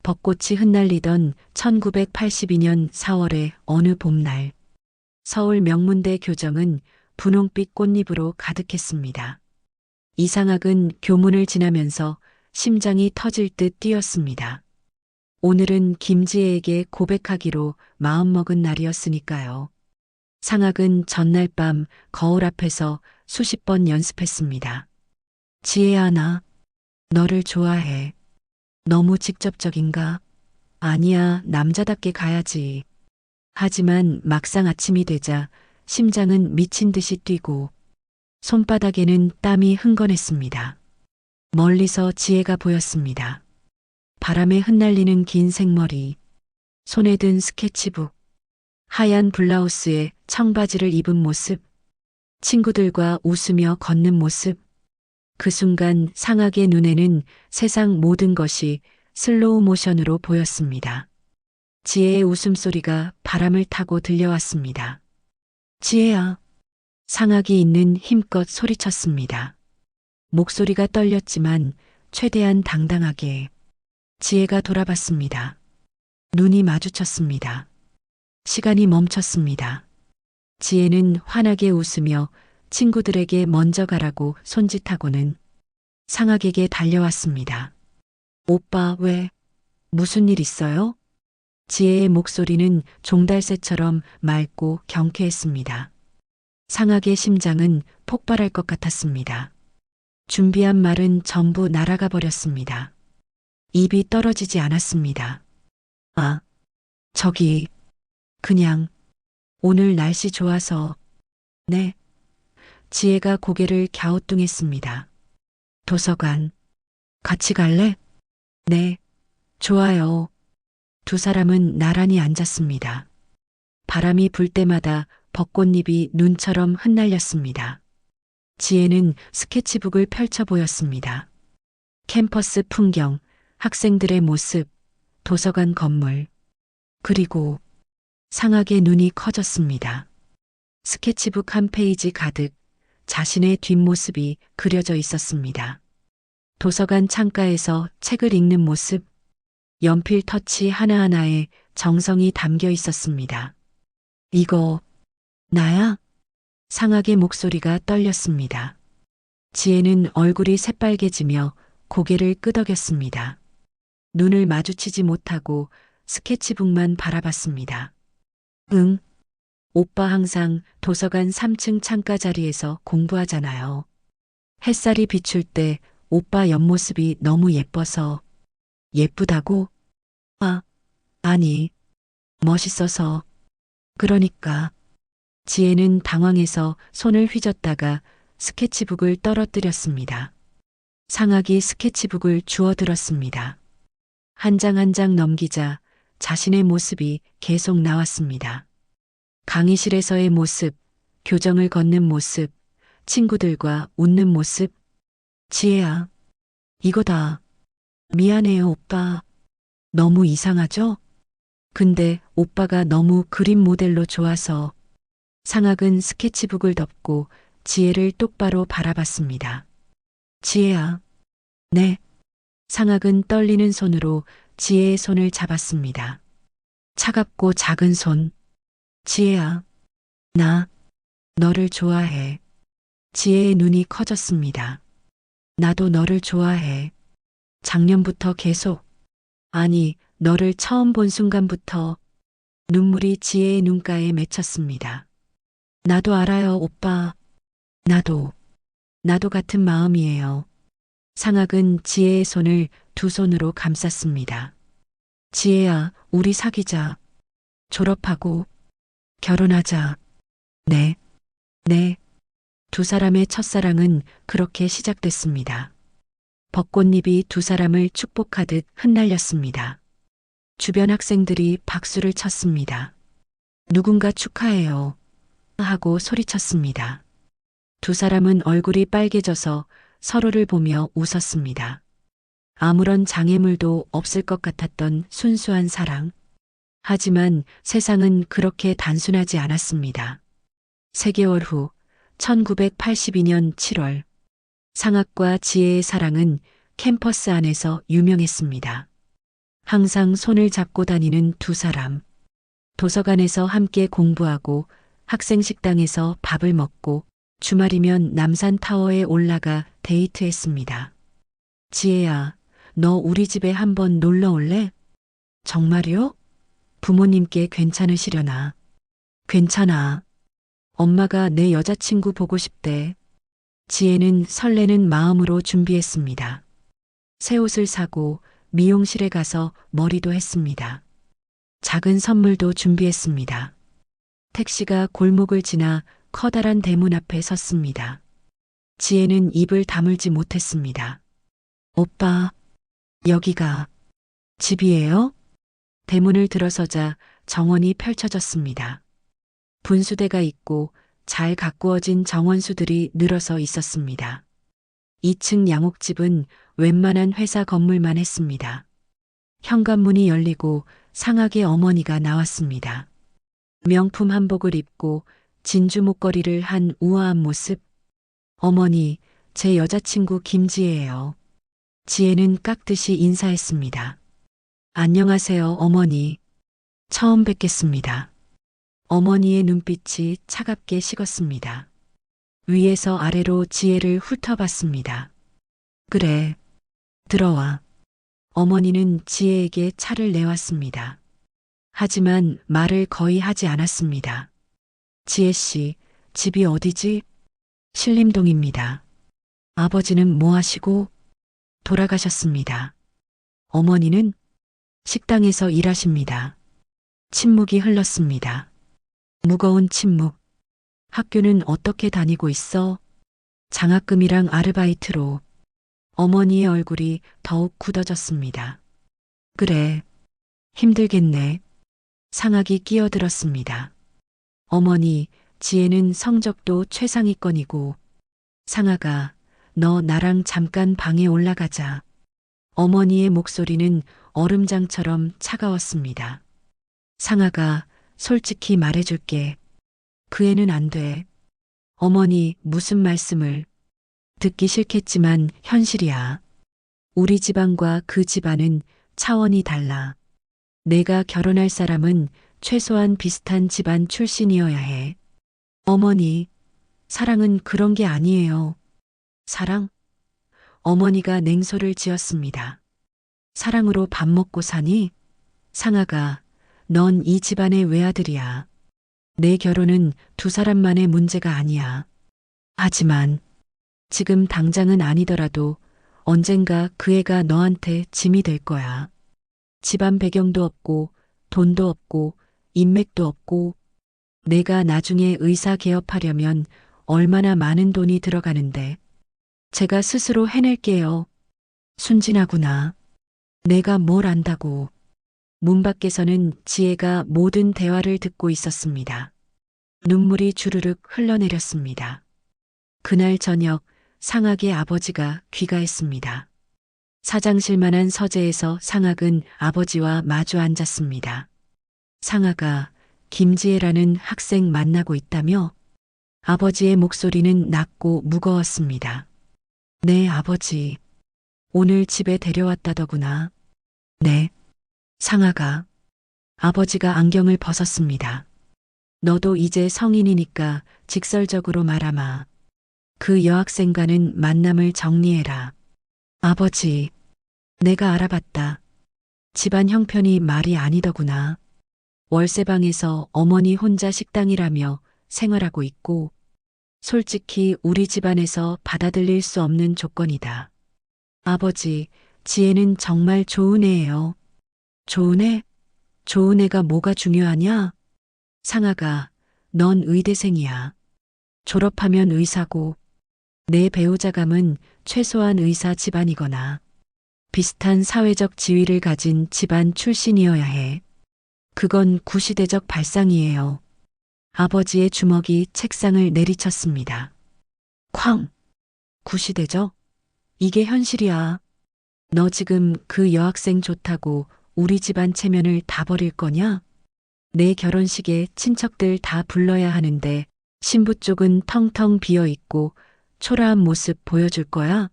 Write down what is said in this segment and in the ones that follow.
벚꽃이 흩날리던 1982년 4월의 어느 봄날, 서울 명문대 교정은 분홍빛 꽃잎으로 가득했습니다. 이상학은 교문을 지나면서 심장이 터질 듯 뛰었습니다. 오늘은 김지혜에게 고백하기로 마음먹은 날이었으니까요. 상학은 전날 밤 거울 앞에서 수십 번 연습했습니다. 지혜야, 나 너를 좋아해. 너무 직접적인가? 아니야, 남자답게 가야지. 하지만 막상 아침이 되자 심장은 미친 듯이 뛰고 손바닥에는 땀이 흥건했습니다. 멀리서 지혜가 보였습니다. 바람에 흩날리는 긴 생머리, 손에 든 스케치북, 하얀 블라우스에 청바지를 입은 모습, 친구들과 웃으며 걷는 모습. 그 순간 상학의 눈에는 세상 모든 것이 슬로우 모션으로 보였습니다. 지혜의 웃음소리가 바람을 타고 들려왔습니다. 지혜야. 상학이 있는 힘껏 소리쳤습니다. 목소리가 떨렸지만 최대한 당당하게. 지혜가 돌아봤습니다. 눈이 마주쳤습니다. 시간이 멈췄습니다. 지혜는 환하게 웃으며 친구들에게 먼저 가라고 손짓하고는 상학에게 달려왔습니다. 오빠, 왜? 무슨 일 있어요? 지혜의 목소리는 종달새처럼 맑고 경쾌했습니다. 상학의 심장은 폭발할 것 같았습니다. 준비한 말은 전부 날아가 버렸습니다. 입이 떨어지지 않았습니다. 아, 저기, 그냥, 오늘 날씨 좋아서, 네. 지혜가 고개를 갸우뚱했습니다. 도서관, 같이 갈래? 네, 좋아요. 두 사람은 나란히 앉았습니다. 바람이 불 때마다 벚꽃잎이 눈처럼 흩날렸습니다. 지혜는 스케치북을 펼쳐 보였습니다. 캠퍼스 풍경, 학생들의 모습, 도서관 건물, 그리고 상학의 눈이 커졌습니다. 스케치북 한 페이지 가득 자신의 뒷모습이 그려져 있었습니다. 도서관 창가에서 책을 읽는 모습, 연필 터치 하나하나에 정성이 담겨 있었습니다. 이거, 나야? 상학의 목소리가 떨렸습니다. 지혜는 얼굴이 새빨개지며 고개를 끄덕였습니다. 눈을 마주치지 못하고 스케치북만 바라봤습니다. 응, 오빠 항상 도서관 3층 창가 자리에서 공부하잖아요. 햇살이 비출 때 오빠 옆모습이 너무 예뻐서. 예쁘다고? 아, 아니, 멋있어서. 그러니까. 지혜는 당황해서 손을 휘젓다가 스케치북을 떨어뜨렸습니다. 상학이 스케치북을 주워들었습니다. 한 장 한 장 넘기자 자신의 모습이 계속 나왔습니다. 강의실에서의 모습, 교정을 걷는 모습, 친구들과 웃는 모습. 지혜야, 이거다. 미안해요, 오빠. 너무 이상하죠? 근데 오빠가 너무 그림 모델로 좋아서. 상학은 스케치북을 덮고 지혜를 똑바로 바라봤습니다. 지혜야. 네. 상학은 떨리는 손으로 지혜의 손을 잡았습니다. 차갑고 작은 손. 지혜야. 나 너를 좋아해. 지혜의 눈이 커졌습니다. 나도 너를 좋아해. 작년부터 계속. 아니, 너를 처음 본 순간부터. 눈물이 지혜의 눈가에 맺혔습니다. 나도 알아요, 오빠. 나도 같은 마음이에요. 상학은 지혜의 손을 두 손으로 감쌌습니다. 지혜야, 우리 사귀자. 졸업하고 결혼하자. 네. 네. 두 사람의 첫사랑은 그렇게 시작됐습니다. 벚꽃잎이 두 사람을 축복하듯 흩날렸습니다. 주변 학생들이 박수를 쳤습니다. 누군가 축하해요. 하고 소리쳤습니다. 두 사람은 얼굴이 빨개져서 서로를 보며 웃었습니다. 아무런 장애물도 없을 것 같았던 순수한 사랑. 하지만 세상은 그렇게 단순하지 않았습니다. 3개월 후 1982년 7월 상학과 지혜의 사랑은 캠퍼스 안에서 유명했습니다. 항상 손을 잡고 다니는 두 사람. 도서관에서 함께 공부하고 학생 식당에서 밥을 먹고 주말이면 남산타워에 올라가 데이트했습니다. 지혜야, 너 우리 집에 한번 놀러 올래? 정말요? 부모님께 괜찮으시려나? 괜찮아. 엄마가 내 여자친구 보고 싶대. 지혜는 설레는 마음으로 준비했습니다. 새 옷을 사고 미용실에 가서 머리도 했습니다. 작은 선물도 준비했습니다. 택시가 골목을 지나 커다란 대문 앞에 섰습니다. 지혜는 입을 다물지 못했습니다. 오빠, 여기가 집이에요? 대문을 들어서자 정원이 펼쳐졌습니다. 분수대가 있고 잘 가꾸어진 정원수들이 늘어서 있었습니다. 2층 양옥집은 웬만한 회사 건물만 했습니다. 현관문이 열리고 상학의 어머니가 나왔습니다. 명품 한복을 입고 진주 목걸이를 한 우아한 모습. 어머니, 제 여자친구 김지혜예요. 지혜는 깍듯이 인사했습니다. 안녕하세요, 어머니. 처음 뵙겠습니다. 어머니의 눈빛이 차갑게 식었습니다. 위에서 아래로 지혜를 훑어봤습니다. 그래, 들어와. 어머니는 지혜에게 차를 내왔습니다. 하지만 말을 거의 하지 않았습니다. 지혜 씨, 집이 어디지? 신림동입니다. 아버지는 뭐 하시고? 돌아가셨습니다. 어머니는 식당에서 일하십니다. 침묵이 흘렀습니다. 무거운 침묵. 학교는 어떻게 다니고 있어? 장학금이랑 아르바이트로. 어머니의 얼굴이 더욱 굳어졌습니다. 그래, 힘들겠네. 상학이 끼어들었습니다. 어머니, 지혜는 성적도 최상위권이고. 상아가, 너 나랑 잠깐 방에 올라가자. 어머니의 목소리는 얼음장처럼 차가웠습니다. 상아가, 솔직히 말해줄게. 그 애는 안 돼. 어머니, 무슨 말씀을. 듣기 싫겠지만 현실이야. 우리 집안과 그 집안은 차원이 달라. 내가 결혼할 사람은 최소한 비슷한 집안 출신이어야 해. 어머니, 사랑은 그런 게 아니에요. 사랑? 어머니가 냉소를 지었습니다. 사랑으로 밥 먹고 사니? 상아가, 넌 이 집안의 외아들이야. 내 결혼은 두 사람만의 문제가 아니야. 하지만 지금 당장은 아니더라도 언젠가 그 애가 너한테 짐이 될 거야. 집안 배경도 없고 돈도 없고 인맥도 없고 내가 나중에 의사 개업하려면 얼마나 많은 돈이 들어가는데 제가 스스로 해낼게요. 순진하구나. 내가 뭘 안다고. 문 밖에서는 지혜가 모든 대화를 듣고 있었습니다. 눈물이 주르륵 흘러내렸습니다. 그날 저녁 상학의 아버지가 귀가했습니다. 사장실만한 서재에서 상학은 아버지와 마주 앉았습니다. 상학아, 김지혜라는 학생 만나고 있다며? 아버지의 목소리는 낮고 무거웠습니다. 네, 아버지. 오늘 집에 데려왔다더구나. 네. 상아가. 아버지가 안경을 벗었습니다. 너도 이제 성인이니까 직설적으로 말하마. 그 여학생과는 만남을 정리해라. 아버지, 내가 알아봤다. 집안 형편이 말이 아니더구나. 월세방에서 어머니 혼자 식당이라며 생활하고 있고, 솔직히 우리 집안에서 받아들일 수 없는 조건이다. 아버지, 지혜는 정말 좋은 애예요. 좋은 애? 좋은 애가 뭐가 중요하냐? 상아가, 넌 의대생이야. 졸업하면 의사고, 내 배우자감은 최소한 의사 집안이거나 비슷한 사회적 지위를 가진 집안 출신이어야 해. 그건 구시대적 발상이에요. 아버지의 주먹이 책상을 내리쳤습니다. 쾅! 구시대적? 이게 현실이야. 너 지금 그 여학생 좋다고 우리 집안 체면을 다 버릴 거냐? 내 결혼식에 친척들 다 불러야 하는데 신부 쪽은 텅텅 비어 있고 초라한 모습 보여줄 거야?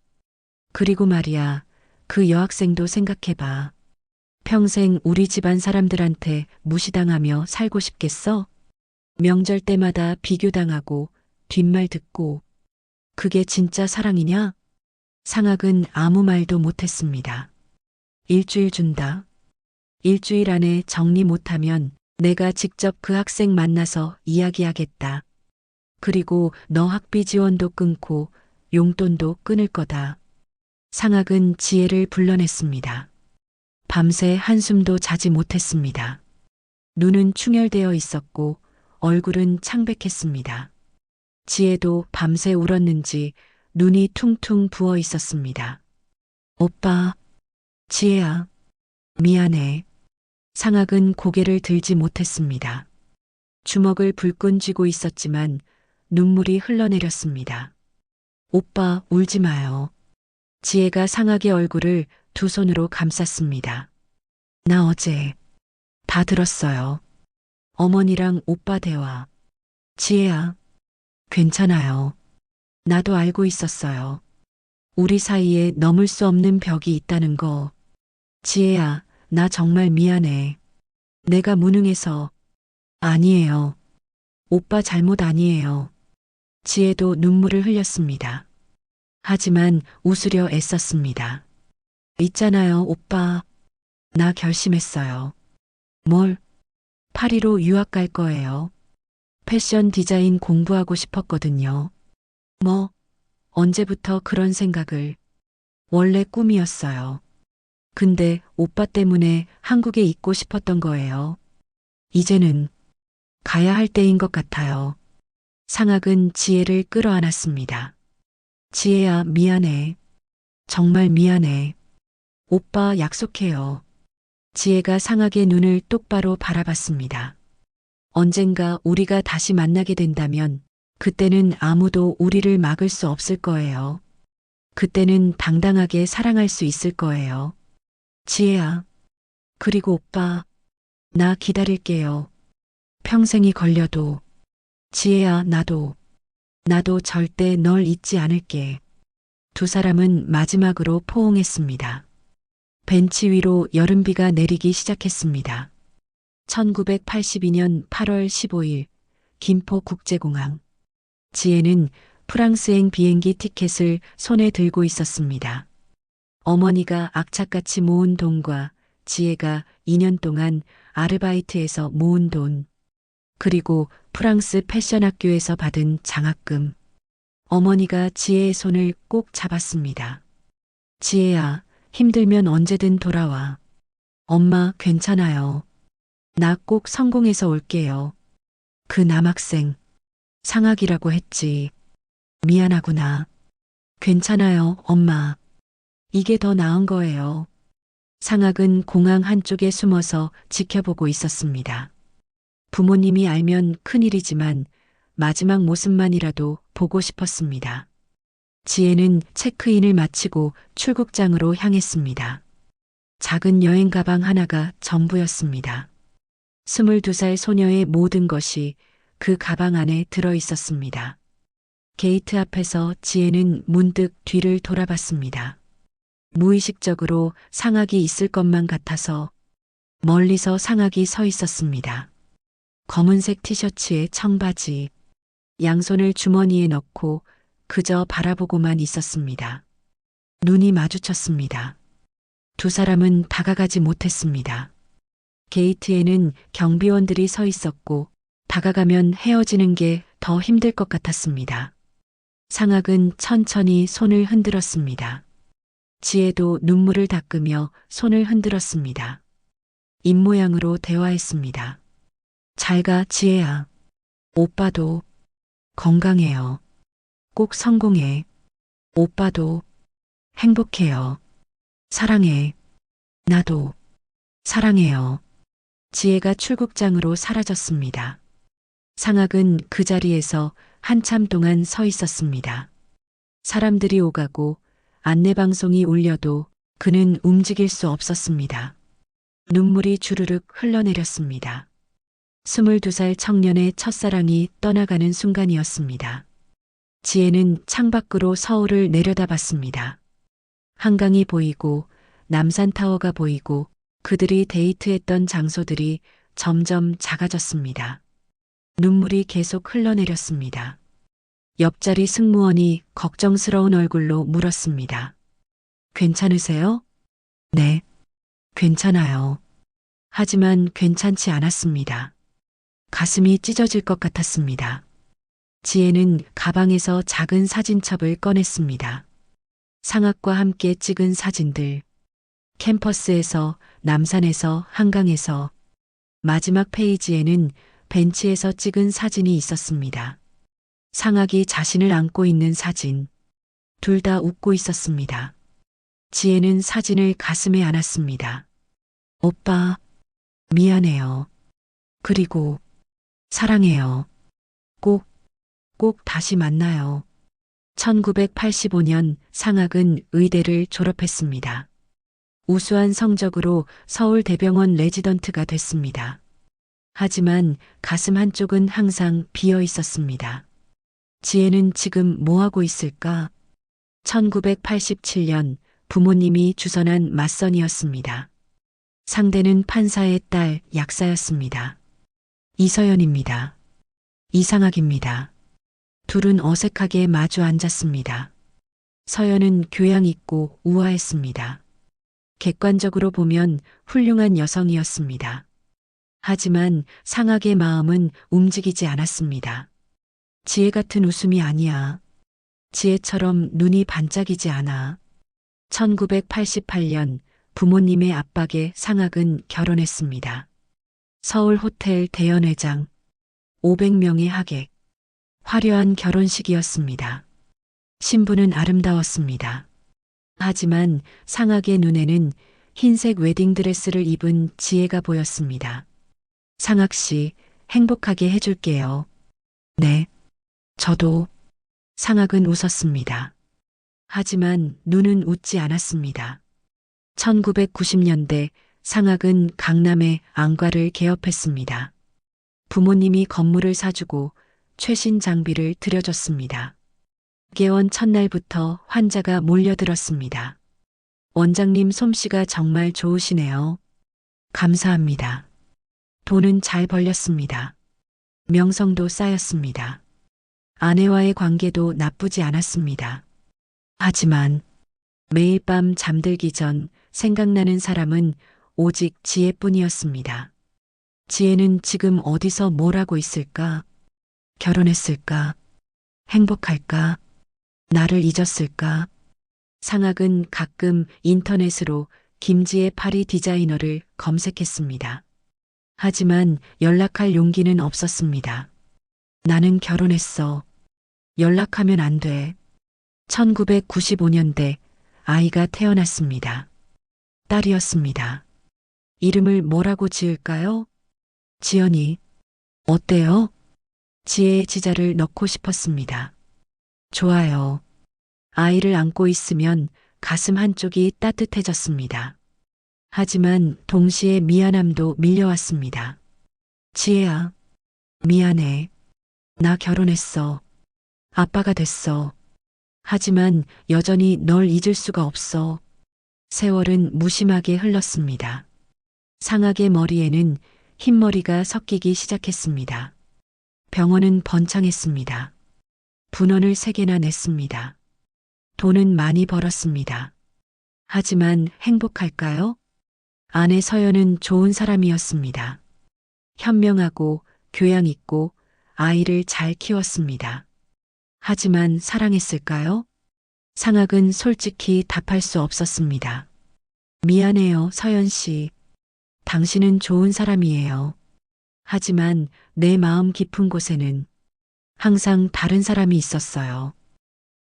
그리고 말이야, 그 여학생도 생각해봐. 평생 우리 집안 사람들한테 무시당하며 살고 싶겠어? 명절 때마다 비교당하고 뒷말 듣고 그게 진짜 사랑이냐? 상학은 아무 말도 못했습니다. 일주일 준다. 일주일 안에 정리 못하면 내가 직접 그 학생 만나서 이야기하겠다. 그리고 너 학비 지원도 끊고 용돈도 끊을 거다. 상학은 지혜를 불러냈습니다. 밤새 한숨도 자지 못했습니다. 눈은 충혈되어 있었고 얼굴은 창백했습니다. 지혜도 밤새 울었는지 눈이 퉁퉁 부어 있었습니다. 오빠, 지혜야, 미안해. 상학은 고개를 들지 못했습니다. 주먹을 불끈 쥐고 있었지만 눈물이 흘러내렸습니다. 오빠, 울지 마요. 지혜가 상학의 얼굴을 두 손으로 감쌌습니다. 나 어제 다 들었어요. 어머니랑 오빠 대화. 지혜야, 괜찮아요. 나도 알고 있었어요. 우리 사이에 넘을 수 없는 벽이 있다는 거. 지혜야, 나 정말 미안해. 내가 무능해서. 아니에요. 오빠 잘못 아니에요. 지혜도 눈물을 흘렸습니다. 하지만 웃으려 애썼습니다. 있잖아요, 오빠. 나 결심했어요. 뭘? 파리로 유학 갈 거예요. 패션 디자인 공부하고 싶었거든요. 뭐, 언제부터 그런 생각을. 원래 꿈이었어요. 근데 오빠 때문에 한국에 있고 싶었던 거예요. 이제는 가야 할 때인 것 같아요. 상학은 지혜를 끌어안았습니다. 지혜야, 미안해. 정말 미안해. 오빠 약속해요. 지혜가 상학의 눈을 똑바로 바라봤습니다. 언젠가 우리가 다시 만나게 된다면 그때는 아무도 우리를 막을 수 없을 거예요. 그때는 당당하게 사랑할 수 있을 거예요. 지혜야. 그리고 오빠. 나 기다릴게요. 평생이 걸려도. 지혜야, 나도 절대 널 잊지 않을게. 두 사람은 마지막으로 포옹했습니다. 벤치 위로 여름비가 내리기 시작했습니다. 1982년 8월 15일 김포국제공항. 지혜는 프랑스행 비행기 티켓을 손에 들고 있었습니다. 어머니가 악착같이 모은 돈과 지혜가 2년 동안 아르바이트에서 모은 돈, 그리고 프랑스 패션 학교에서 받은 장학금. 어머니가 지혜의 손을 꼭 잡았습니다. 지혜야, 힘들면 언제든 돌아와. 엄마, 괜찮아요. 나 꼭 성공해서 올게요. 그 남학생, 상학이라고 했지. 미안하구나. 괜찮아요, 엄마. 이게 더 나은 거예요. 상학은 공항 한쪽에 숨어서 지켜보고 있었습니다. 부모님이 알면 큰일이지만 마지막 모습만이라도 보고 싶었습니다. 지혜는 체크인을 마치고 출국장으로 향했습니다. 작은 여행 가방 하나가 전부였습니다. 22살 소녀의 모든 것이 그 가방 안에 들어 있었습니다. 게이트 앞에서 지혜는 문득 뒤를 돌아봤습니다. 무의식적으로 상학이 있을 것만 같아서 멀리서 상학이 서 있었습니다. 검은색 티셔츠에 청바지, 양손을 주머니에 넣고 그저 바라보고만 있었습니다. 눈이 마주쳤습니다. 두 사람은 다가가지 못했습니다. 게이트에는 경비원들이 서 있었고 다가가면 헤어지는 게 더 힘들 것 같았습니다. 상학은 천천히 손을 흔들었습니다. 지혜도 눈물을 닦으며 손을 흔들었습니다. 입모양으로 대화했습니다. 잘 가, 지혜야. 오빠도 건강해요. 꼭 성공해. 오빠도 행복해요. 사랑해. 나도 사랑해요. 지혜가 출국장으로 사라졌습니다. 상학은 그 자리에서 한참 동안 서 있었습니다. 사람들이 오가고 안내방송이 울려도 그는 움직일 수 없었습니다. 눈물이 주르륵 흘러내렸습니다. 22살 청년의 첫사랑이 떠나가는 순간이었습니다. 지혜는 창밖으로 서울을 내려다봤습니다. 한강이 보이고 남산타워가 보이고 그들이 데이트했던 장소들이 점점 작아졌습니다. 눈물이 계속 흘러내렸습니다. 옆자리 승무원이 걱정스러운 얼굴로 물었습니다. 괜찮으세요? 네, 괜찮아요. 하지만 괜찮지 않았습니다. 가슴이 찢어질 것 같았습니다. 지혜는 가방에서 작은 사진첩을 꺼냈습니다. 상학과 함께 찍은 사진들, 캠퍼스에서, 남산에서, 한강에서, 마지막 페이지에는 벤치에서 찍은 사진이 있었습니다. 상학이 자신을 안고 있는 사진, 둘 다 웃고 있었습니다. 지혜는 사진을 가슴에 안았습니다. 오빠, 미안해요. 그리고 사랑해요. 꼭, 꼭 다시 만나요. 1985년 상학은 의대를 졸업했습니다. 우수한 성적으로 서울대병원 레지던트가 됐습니다. 하지만 가슴 한쪽은 항상 비어 있었습니다. 지혜는 지금 뭐 하고 있을까? 1987년 부모님이 주선한 맞선이었습니다. 상대는 판사의 딸 약사였습니다. 이서연입니다. 이상학입니다. 둘은 어색하게 마주 앉았습니다. 서연은 교양 있고 우아했습니다. 객관적으로 보면 훌륭한 여성이었습니다. 하지만 상학의 마음은 움직이지 않았습니다. 지혜 같은 웃음이 아니야. 지혜처럼 눈이 반짝이지 않아. 1988년 부모님의 압박에 상학은 결혼했습니다. 서울 호텔 대연회장, 500명의 하객, 화려한 결혼식이었습니다. 신부는 아름다웠습니다. 하지만 상학의 눈에는 흰색 웨딩드레스를 입은 지혜가 보였습니다. 상학 씨, 행복하게 해줄게요. 네, 저도. 상학은 웃었습니다. 하지만 눈은 웃지 않았습니다. 1990년대 상학은 강남의 안과를 개업했습니다. 부모님이 건물을 사주고 최신 장비를 들여줬습니다. 개원 첫날부터 환자가 몰려들었습니다. 원장님 솜씨가 정말 좋으시네요. 감사합니다. 돈은 잘 벌렸습니다. 명성도 쌓였습니다. 아내와의 관계도 나쁘지 않았습니다. 하지만 매일 밤 잠들기 전 생각나는 사람은 오직 지혜뿐이었습니다. 지혜는 지금 어디서 뭘 하고 있을까? 결혼했을까? 행복할까? 나를 잊었을까? 상학은 가끔 인터넷으로 김지혜 파리 디자이너를 검색했습니다. 하지만 연락할 용기는 없었습니다. 나는 결혼했어. 연락하면 안 돼. 1995년대 아이가 태어났습니다. 딸이었습니다. 이름을 뭐라고 지을까요? 지연이. 어때요? 지혜의 지자를 넣고 싶었습니다. 좋아요. 아이를 안고 있으면 가슴 한쪽이 따뜻해졌습니다. 하지만 동시에 미안함도 밀려왔습니다. 지혜야, 미안해. 나 결혼했어. 아빠가 됐어. 하지만 여전히 널 잊을 수가 없어. 세월은 무심하게 흘렀습니다. 상학의 머리에는 흰머리가 섞이기 시작했습니다. 병원은 번창했습니다. 분원을 3개나 냈습니다. 돈은 많이 벌었습니다. 하지만 행복할까요? 아내 서연은 좋은 사람이었습니다. 현명하고 교양 있고 아이를 잘 키웠습니다. 하지만 사랑했을까요? 상학은 솔직히 답할 수 없었습니다. 미안해요, 서연 씨. 당신은 좋은 사람이에요. 하지만 내 마음 깊은 곳에는 항상 다른 사람이 있었어요.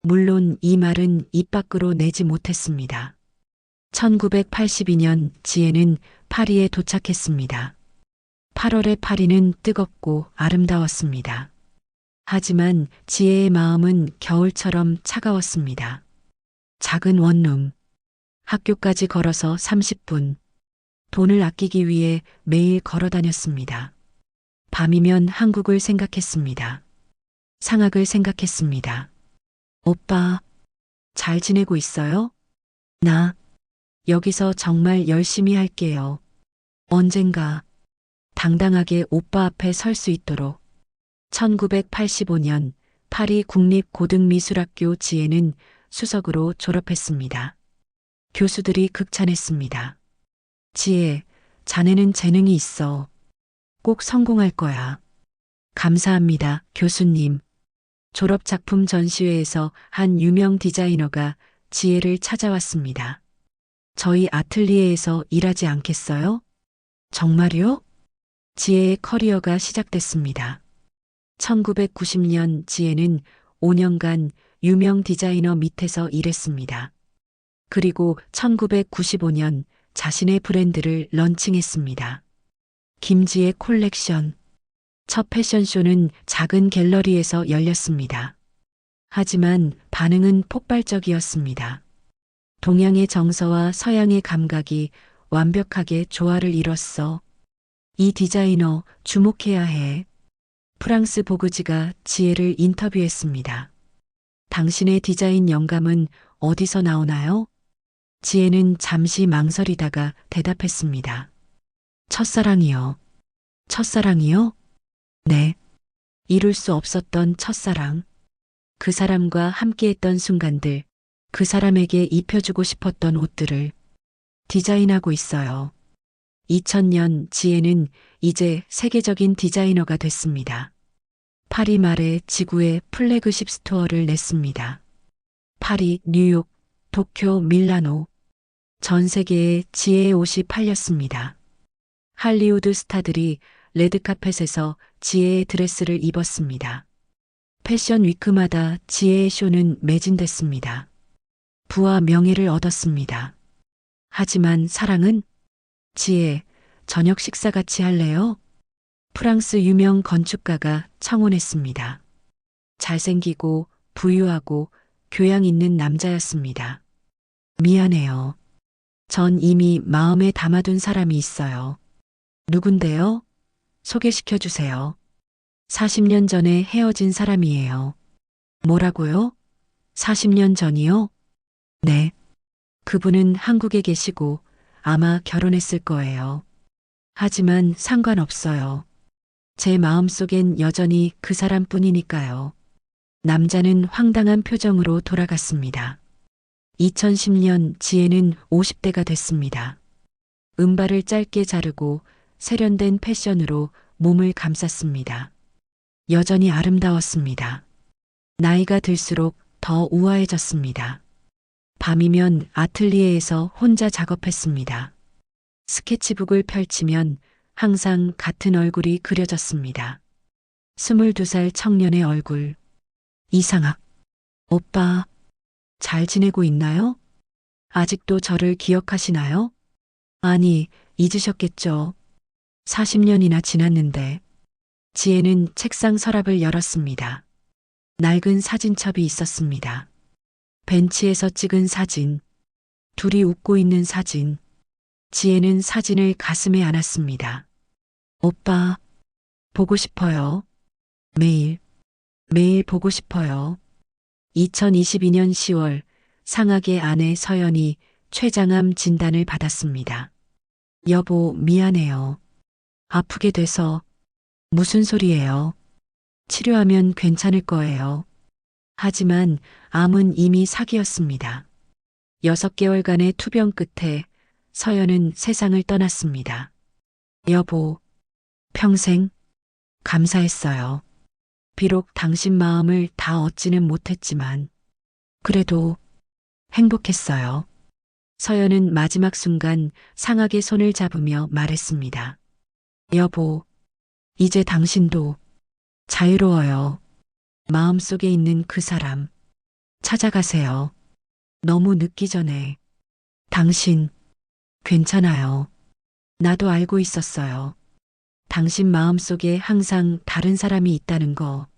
물론 이 말은 입 밖으로 내지 못했습니다. 1982년 지혜는 파리에 도착했습니다. 8월의 파리는 뜨겁고 아름다웠습니다. 하지만 지혜의 마음은 겨울처럼 차가웠습니다. 작은 원룸, 학교까지 걸어서 30분, 돈을 아끼기 위해 매일 걸어 다녔습니다. 밤이면 한국을 생각했습니다. 상학을 생각했습니다. 오빠, 잘 지내고 있어요? 나 여기서 정말 열심히 할게요. 언젠가 당당하게 오빠 앞에 설 수 있도록. 1985년 파리 국립고등미술학교 지혜는 수석으로 졸업했습니다. 교수들이 극찬했습니다. 지혜, 자네는 재능이 있어. 꼭 성공할 거야. 감사합니다, 교수님. 졸업작품 전시회에서 한 유명 디자이너가 지혜를 찾아왔습니다. 저희 아틀리에에서 일하지 않겠어요? 정말요? 지혜의 커리어가 시작됐습니다. 1990년 지혜는 5년간 유명 디자이너 밑에서 일했습니다. 그리고 1995년 자신의 브랜드를 런칭했습니다. 김지혜 콜렉션. 첫 패션쇼는 작은 갤러리에서 열렸습니다. 하지만 반응은 폭발적이었습니다. 동양의 정서와 서양의 감각이 완벽하게 조화를 이뤘어. 이 디자이너 주목해야 해. 프랑스 보그지가 지혜를 인터뷰했습니다. 당신의 디자인 영감은 어디서 나오나요? 지혜는 잠시 망설이다가 대답했습니다. 첫사랑이요. 첫사랑이요? 네. 이룰 수 없었던 첫사랑. 그 사람과 함께했던 순간들, 그 사람에게 입혀주고 싶었던 옷들을 디자인하고 있어요. 2000년 지혜는 이제 세계적인 디자이너가 됐습니다. 파리 말의 지구에 플래그십 스토어를 냈습니다. 파리, 뉴욕, 도쿄, 밀라노. 전 세계에 지혜의 옷이 팔렸습니다. 할리우드 스타들이 레드카펫에서 지혜의 드레스를 입었습니다. 패션 위크마다 지혜의 쇼는 매진됐습니다. 부와 명예를 얻었습니다. 하지만 사랑은? 지혜, 저녁 식사 같이 할래요? 프랑스 유명 건축가가 청혼했습니다. 잘생기고 부유하고 교양 있는 남자였습니다. 미안해요. 전 이미 마음에 담아둔 사람이 있어요. 누군데요? 소개시켜 주세요. 40년 전에 헤어진 사람이에요. 뭐라고요? 40년 전이요? 네. 그분은 한국에 계시고 아마 결혼했을 거예요. 하지만 상관없어요. 제 마음속엔 여전히 그 사람뿐이니까요. 남자는 황당한 표정으로 돌아갔습니다. 2010년 지혜는 50대가 됐습니다. 은발을 짧게 자르고 세련된 패션으로 몸을 감쌌습니다. 여전히 아름다웠습니다. 나이가 들수록 더 우아해졌습니다. 밤이면 아틀리에에서 혼자 작업했습니다. 스케치북을 펼치면 항상 같은 얼굴이 그려졌습니다. 22살 청년의 얼굴. 이상학. 오빠, 잘 지내고 있나요? 아직도 저를 기억하시나요? 아니, 잊으셨겠죠. 40년이나 지났는데. 지혜는 책상 서랍을 열었습니다. 낡은 사진첩이 있었습니다. 벤치에서 찍은 사진, 둘이 웃고 있는 사진. 지혜는 사진을 가슴에 안았습니다. 오빠, 보고 싶어요. 매일, 매일 보고 싶어요. 2022년 10월 상학의 아내 서연이 췌장암 진단을 받았습니다. 여보, 미안해요. 아프게 돼서. 무슨 소리예요? 치료하면 괜찮을 거예요. 하지만 암은 이미 사기였습니다. 6개월간의 투병 끝에 서연은 세상을 떠났습니다. 여보, 평생 감사했어요. 비록 당신 마음을 다 얻지는 못했지만 그래도 행복했어요. 서연은 마지막 순간 상학의 손을 잡으며 말했습니다. 여보, 이제 당신도 자유로워요. 마음속에 있는 그 사람 찾아가세요. 너무 늦기 전에. 당신 괜찮아요. 나도 알고 있었어요. 당신 마음속에 항상 다른 사람이 있다는 거.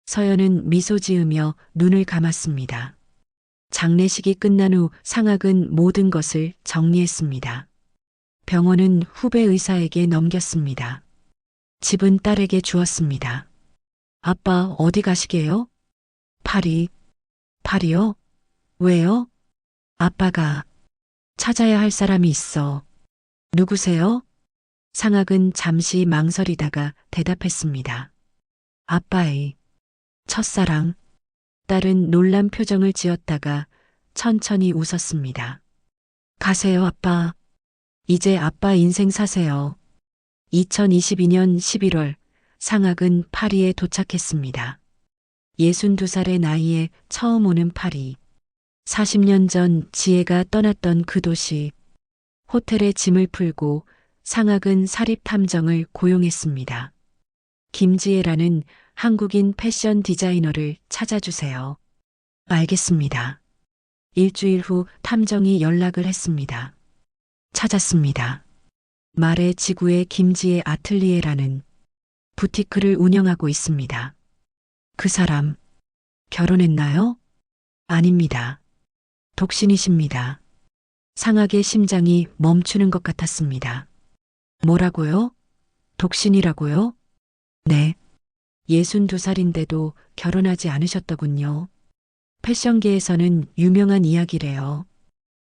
서연은 미소 지으며 눈을 감았습니다. 장례식이 끝난 후 상학은 모든 것을 정리했습니다. 병원은 후배 의사에게 넘겼습니다. 집은 딸에게 주었습니다. 아빠 어디 가시게요? 파리. 파리요? 왜요? 아빠가 찾아야 할 사람이 있어. 누구세요? 상학은 잠시 망설이다가 대답했습니다. 아빠의 첫사랑. 딸은 놀란 표정을 지었다가 천천히 웃었습니다. 가세요, 아빠. 이제 아빠 인생 사세요. 2022년 11월 상학은 파리에 도착했습니다. 62살의 나이에 처음 오는 파리. 40년 전 지혜가 떠났던 그 도시. 호텔에 짐을 풀고 상학은 사립탐정을 고용했습니다. 김지혜라는 한국인 패션 디자이너를 찾아주세요. 알겠습니다. 일주일 후 탐정이 연락을 했습니다. 찾았습니다. 말의 지구의 김지혜 아틀리에라는 부티크를 운영하고 있습니다. 그 사람, 결혼했나요? 아닙니다. 독신이십니다. 상학의 심장이 멈추는 것 같았습니다. 뭐라고요? 독신이라고요? 네. 62살인데도 결혼하지 않으셨더군요. 패션계에서는 유명한 이야기래요.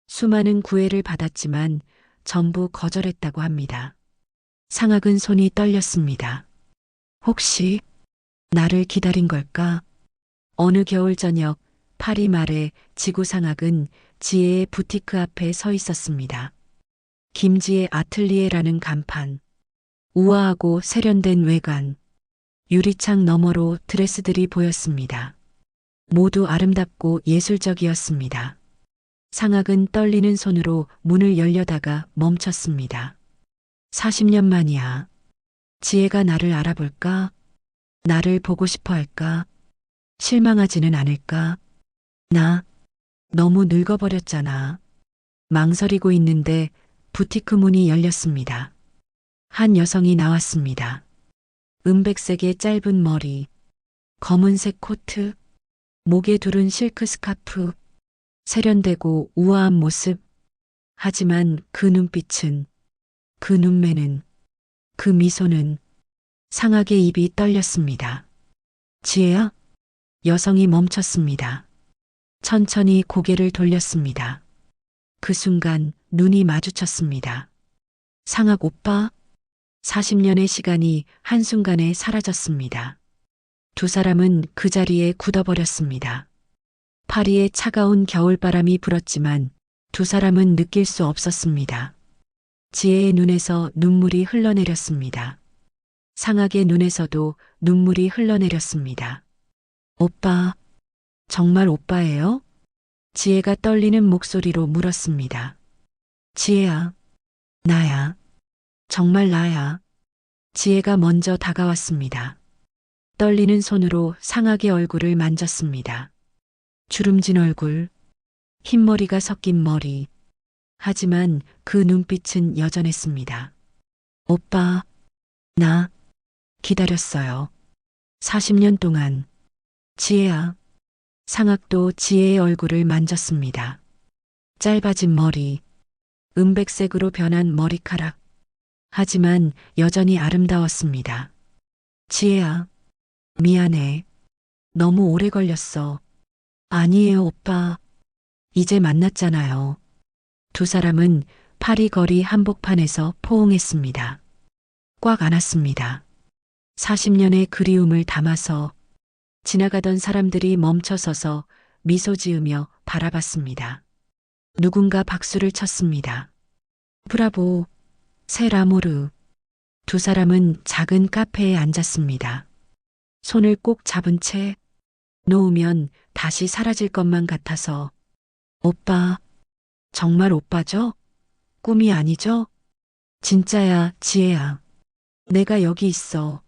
수많은 구애를 받았지만 전부 거절했다고 합니다. 상학은 손이 떨렸습니다. 혹시 나를 기다린 걸까? 어느 겨울 저녁 파리 말에 지구 상학은 지혜의 부티크 앞에 서 있었습니다. 김지혜 아틀리에라는 간판, 우아하고 세련된 외관, 유리창 너머로 드레스들이 보였습니다. 모두 아름답고 예술적이었습니다. 상학은 떨리는 손으로 문을 열려다가 멈췄습니다. 40년 만이야. 지혜가 나를 알아볼까? 나를 보고 싶어 할까? 실망하지는 않을까? 나 너무 늙어버렸잖아. 망설이고 있는데 부티크 문이 열렸습니다. 한 여성이 나왔습니다. 은백색의 짧은 머리, 검은색 코트, 목에 두른 실크 스카프, 세련되고 우아한 모습. 하지만 그 눈빛은, 그 눈매는, 그 미소는 상학의 입이 떨렸습니다. 지혜야? 여성이 멈췄습니다. 천천히 고개를 돌렸습니다. 그 순간 눈이 마주쳤습니다. 상학 오빠? 40년의 시간이 한순간에 사라졌습니다. 두 사람은 그 자리에 굳어버렸습니다. 파리의 차가운 겨울바람이 불었지만 두 사람은 느낄 수 없었습니다. 지혜의 눈에서 눈물이 흘러내렸습니다. 상학의 눈에서도 눈물이 흘러내렸습니다. 오빠, 정말 오빠예요? 지혜가 떨리는 목소리로 물었습니다. 지혜야, 나야. 정말 나야. 지혜가 먼저 다가왔습니다. 떨리는 손으로 상학의 얼굴을 만졌습니다. 주름진 얼굴, 흰머리가 섞인 머리. 하지만 그 눈빛은 여전했습니다. 오빠, 나 기다렸어요. 40년 동안. 지혜야. 상학도 지혜의 얼굴을 만졌습니다. 짧아진 머리, 은백색으로 변한 머리카락. 하지만 여전히 아름다웠습니다. 지혜야, 미안해. 너무 오래 걸렸어. 아니에요, 오빠. 이제 만났잖아요. 두 사람은 파리 거리 한복판에서 포옹했습니다. 꽉 안았습니다. 40년의 그리움을 담아서 지나가던 사람들이 멈춰서서 미소 지으며 바라봤습니다. 누군가 박수를 쳤습니다. 브라보, 새 라모르. 두 사람은 작은 카페에 앉았습니다. 손을 꼭 잡은 채 놓으면 다시 사라질 것만 같아서. 오빠, 정말 오빠죠? 꿈이 아니죠? 진짜야, 지혜야. 내가 여기 있어.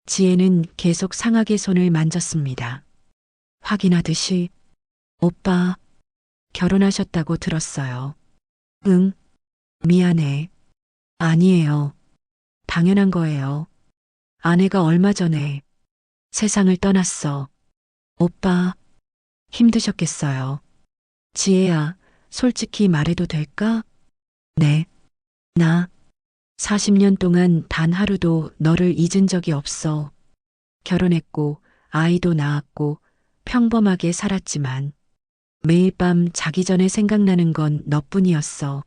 지혜는 계속 상학의 손을 만졌습니다. 확인하듯이, 오빠, 결혼하셨다고 들었어요. 응, 미안해. 아니에요. 당연한 거예요. 아내가 얼마 전에 세상을 떠났어. 오빠, 힘드셨겠어요. 지혜야, 솔직히 말해도 될까? 네. 나 40년 동안 단 하루도 너를 잊은 적이 없어. 결혼했고, 아이도 낳았고, 평범하게 살았지만, 매일 밤 자기 전에 생각나는 건 너뿐이었어.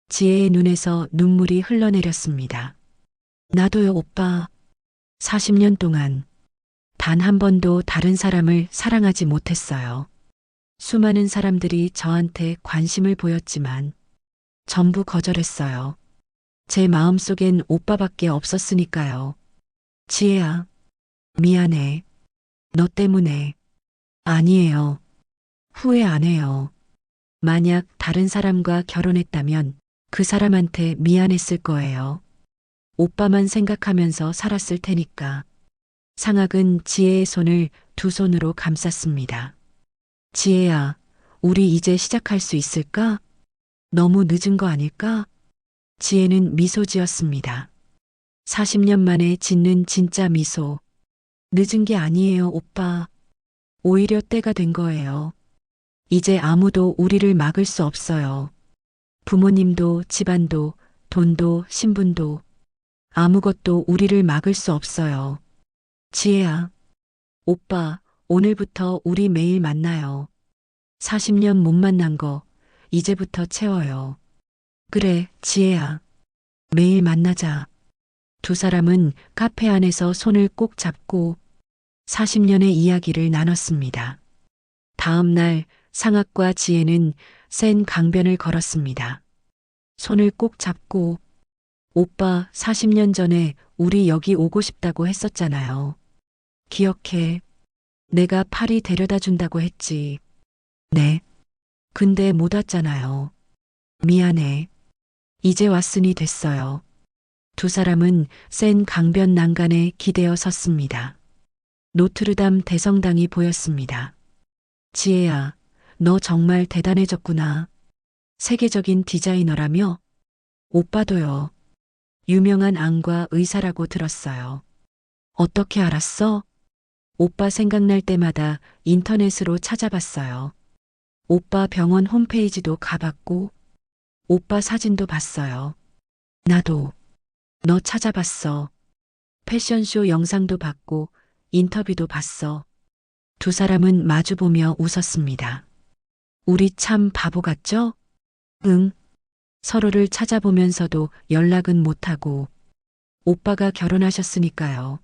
지혜의 눈에서 눈물이 흘러내렸습니다. 나도요, 오빠. 40년 동안 단 한 번도 다른 사람을 사랑하지 못했어요. 수많은 사람들이 저한테 관심을 보였지만 전부 거절했어요. 제 마음속엔 오빠밖에 없었으니까요. 지혜야, 미안해. 너 때문에. 아니에요. 후회 안 해요. 만약 다른 사람과 결혼했다면 그 사람한테 미안했을 거예요. 오빠만 생각하면서 살았을 테니까. 상학은 지혜의 손을 두 손으로 감쌌습니다. 지혜야, 우리 이제 시작할 수 있을까? 너무 늦은 거 아닐까? 지혜는 미소 지었습니다. 40년 만에 짓는 진짜 미소. 늦은 게 아니에요, 오빠. 오히려 때가 된 거예요. 이제 아무도 우리를 막을 수 없어요. 부모님도, 집안도, 돈도, 신분도, 아무것도 우리를 막을 수 없어요. 지혜야, 오빠, 오늘부터 우리 매일 만나요. 40년 못 만난 거, 이제부터 채워요. 그래, 지혜야. 매일 만나자. 두 사람은 카페 안에서 손을 꼭 잡고 40년의 이야기를 나눴습니다. 다음 날 상학과 지혜는 센 강변을 걸었습니다. 손을 꼭 잡고 오빠 40년 전에 우리 여기 오고 싶다고 했었잖아요. 기억해. 내가 파리 데려다 준다고 했지. 네. 근데 못 왔잖아요. 미안해. 이제 왔으니 됐어요. 두 사람은 센 강변 난간에 기대어 섰습니다. 노트르담 대성당이 보였습니다. 지혜야, 너 정말 대단해졌구나. 세계적인 디자이너라며? 오빠도요. 유명한 안과 의사라고 들었어요. 어떻게 알았어? 오빠 생각날 때마다 인터넷으로 찾아봤어요. 오빠 병원 홈페이지도 가봤고, 오빠 사진도 봤어요. 나도 너 찾아봤어. 패션쇼 영상도 봤고, 인터뷰도 봤어. 두 사람은 마주보며 웃었습니다. 우리 참 바보 같죠? 응. 서로를 찾아보면서도 연락은 못하고, 오빠가 결혼하셨으니까요.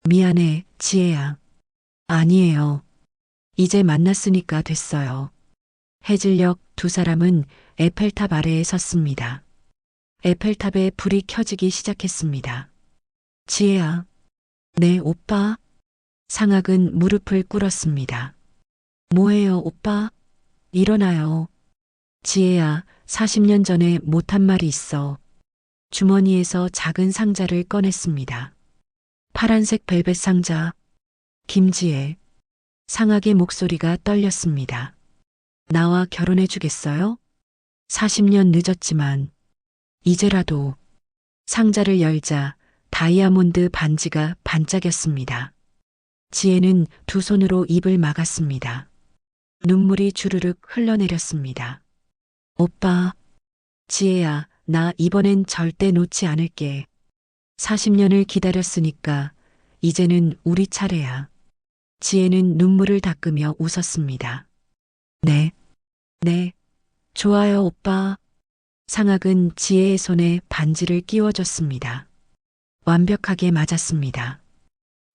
미안해, 지혜야. 아니에요. 이제 만났으니까 됐어요. 해질녘 두 사람은 에펠탑 아래에 섰습니다. 에펠탑에 불이 켜지기 시작했습니다. 지혜야. 네, 오빠. 상학은 무릎을 꿇었습니다. 뭐해요, 오빠? 일어나요. 지혜야, 40년 전에 못한 말이 있어. 주머니에서 작은 상자를 꺼냈습니다. 파란색 벨벳 상자. 김지혜. 상학의 목소리가 떨렸습니다. 나와 결혼해 주겠어요? 40년 늦었지만 이제라도. 상자를 열자 다이아몬드 반지가 반짝였습니다. 지혜는 두 손으로 입을 막았습니다. 눈물이 주르륵 흘러내렸습니다. 오빠, 지혜야, 나 이번엔 절대 놓지 않을게. 40년을 기다렸으니까 이제는 우리 차례야. 지혜는 눈물을 닦으며 웃었습니다. 네, 네, 좋아요, 오빠. 상학은 지혜의 손에 반지를 끼워줬습니다. 완벽하게 맞았습니다.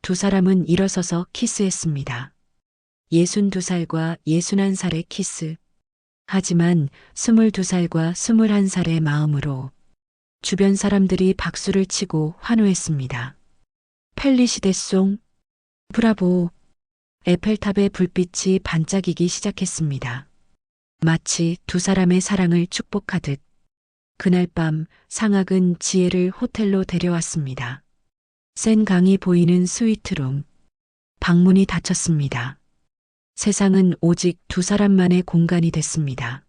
두 사람은 일어서서 키스했습니다. 62살과 61살의 키스. 하지만 22살과 21살의 마음으로 주변 사람들이 박수를 치고 환호했습니다. 펠리시데송, 브라보. 에펠탑의 불빛이 반짝이기 시작했습니다. 마치 두 사람의 사랑을 축복하듯. 그날 밤 상학은 지혜를 호텔로 데려왔습니다. 센 강이 보이는 스위트룸. 방문이 닫혔습니다. 세상은 오직 두 사람만의 공간이 됐습니다.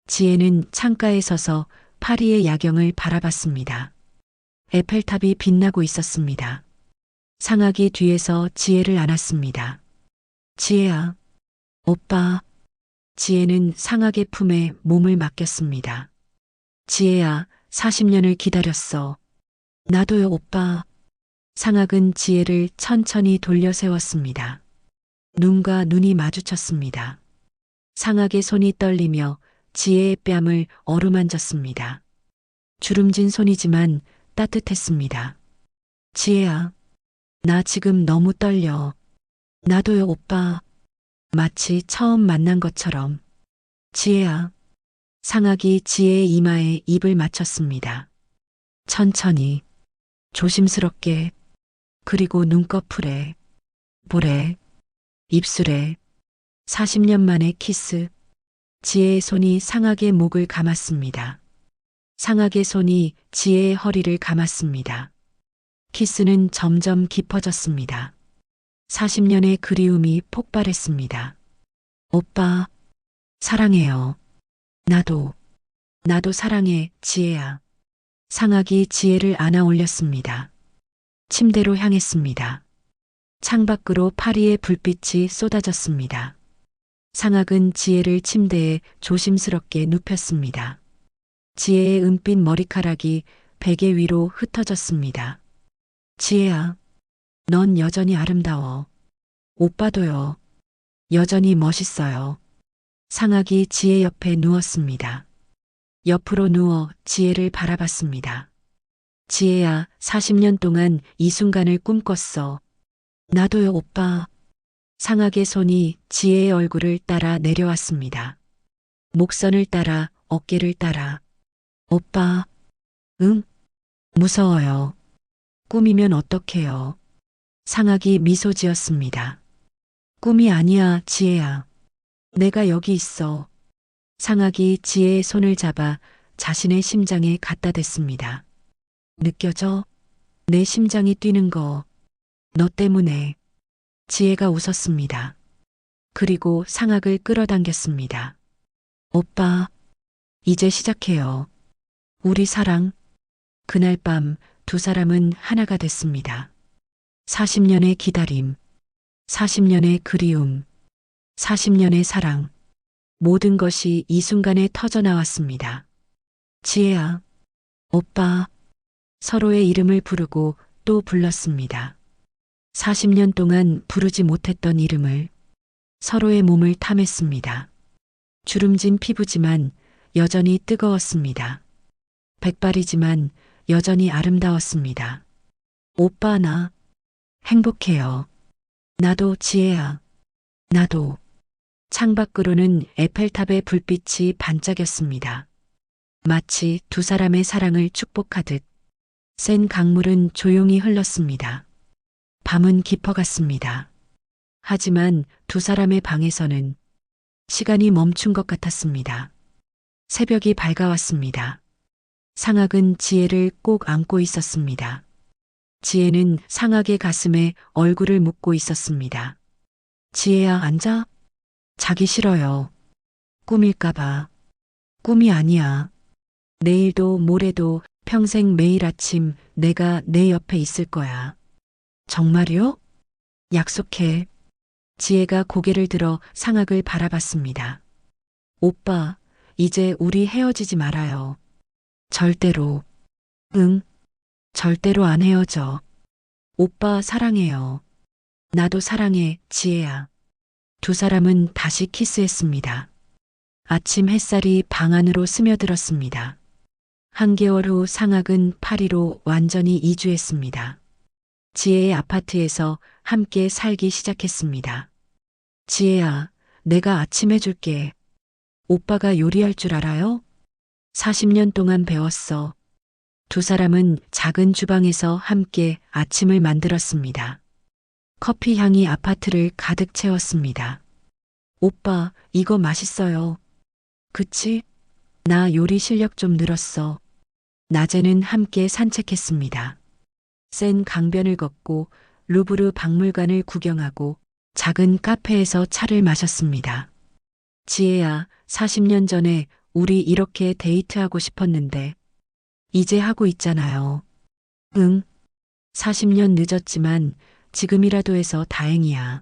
지혜는 창가에 서서 파리의 야경을 바라봤습니다. 에펠탑이 빛나고 있었습니다. 상학이 뒤에서 지혜를 안았습니다. 지혜야, 오빠. 지혜는 상학의 품에 몸을 맡겼습니다. 지혜야, 40년을 기다렸어. 나도요, 오빠. 상학은 지혜를 천천히 돌려 세웠습니다. 눈과 눈이 마주쳤습니다. 상학의 손이 떨리며 지혜의 뺨을 어루만졌습니다. 주름진 손이지만 따뜻했습니다. 지혜야, 나 지금 너무 떨려. 나도요, 오빠. 마치 처음 만난 것처럼. 지혜야. 상학이 지혜의 이마에 입을 맞췄습니다. 천천히, 조심스럽게, 그리고 눈꺼풀에, 볼에, 입술에, 40년 만에 키스. 지혜의 손이 상학의 목을 감았습니다. 상학의 손이 지혜의 허리를 감았습니다. 키스는 점점 깊어졌습니다. 40년의 그리움이 폭발했습니다. 오빠, 사랑해요. 나도 사랑해, 지혜야. 상학이 지혜를 안아 올렸습니다. 침대로 향했습니다. 창밖으로 파리의 불빛이 쏟아졌습니다. 상학은 지혜를 침대에 조심스럽게 눕혔습니다. 지혜의 은빛 머리카락이 베개 위로 흩어졌습니다. 지혜야, 넌 여전히 아름다워. 오빠도요. 여전히 멋있어요. 상학이 지혜 옆에 누웠습니다. 옆으로 누워 지혜를 바라봤습니다. 지혜야, 40년 동안 이 순간을 꿈꿨어. 나도요, 오빠. 상학의 손이 지혜의 얼굴을 따라 내려왔습니다. 목선을 따라 어깨를 따라. 오빠, 응? 무서워요. 꿈이면 어떡해요. 상학이 미소 지었습니다. 꿈이 아니야, 지혜야. 내가 여기 있어. 상학이 지혜의 손을 잡아 자신의 심장에 갖다 댔습니다. 느껴져? 내 심장이 뛰는 거. 너 때문에. 지혜가 웃었습니다. 그리고 상학을 끌어당겼습니다. 오빠, 이제 시작해요. 우리 사랑. 그날 밤 두 사람은 하나가 됐습니다. 40년의 기다림, 40년의 그리움, 40년의 사랑. 모든 것이 이 순간에 터져 나왔습니다. 지혜야, 오빠. 서로의 이름을 부르고 또 불렀습니다. 40년 동안 부르지 못했던 이름을. 서로의 몸을 탐했습니다. 주름진 피부지만 여전히 뜨거웠습니다. 백발이지만 여전히 아름다웠습니다. 오빠, 나 행복해요. 나도, 지혜야. 나도. 창밖으로는 에펠탑의 불빛이 반짝였습니다. 마치 두 사람의 사랑을 축복하듯. 센 강물은 조용히 흘렀습니다. 밤은 깊어갔습니다. 하지만 두 사람의 방에서는 시간이 멈춘 것 같았습니다. 새벽이 밝아왔습니다. 상학은 지혜를 꼭 안고 있었습니다. 지혜는 상학의 가슴에 얼굴을 묻고 있었습니다. 지혜야, 앉아. 자기 싫어요. 꿈일까봐. 꿈이 아니야. 내일도 모레도 평생 매일 아침 내가 내 옆에 있을 거야. 정말요? 약속해. 지혜가 고개를 들어 상학을 바라봤습니다. 오빠, 이제 우리 헤어지지 말아요. 절대로. 응, 절대로 안 헤어져. 오빠 사랑해요. 나도 사랑해, 지혜야. 두 사람은 다시 키스했습니다. 아침 햇살이 방 안으로 스며들었습니다. 한개월 후 상학은 파리로 완전히 이주했습니다. 지혜의 아파트에서 함께 살기 시작했습니다. 지혜야, 내가 아침 해줄게. 오빠가 요리할 줄 알아요? 40년 동안 배웠어. 두 사람은 작은 주방에서 함께 아침을 만들었습니다. 커피 향이 아파트를 가득 채웠습니다. 오빠, 이거 맛있어요. 그치? 나 요리 실력 좀 늘었어. 낮에는 함께 산책했습니다. 센 강변을 걷고 루브르 박물관을 구경하고 작은 카페에서 차를 마셨습니다. 지혜야, 40년 전에 우리 이렇게 데이트하고 싶었는데 이제 하고 있잖아요. 응, 40년 늦었지만 지금이라도 해서 다행이야.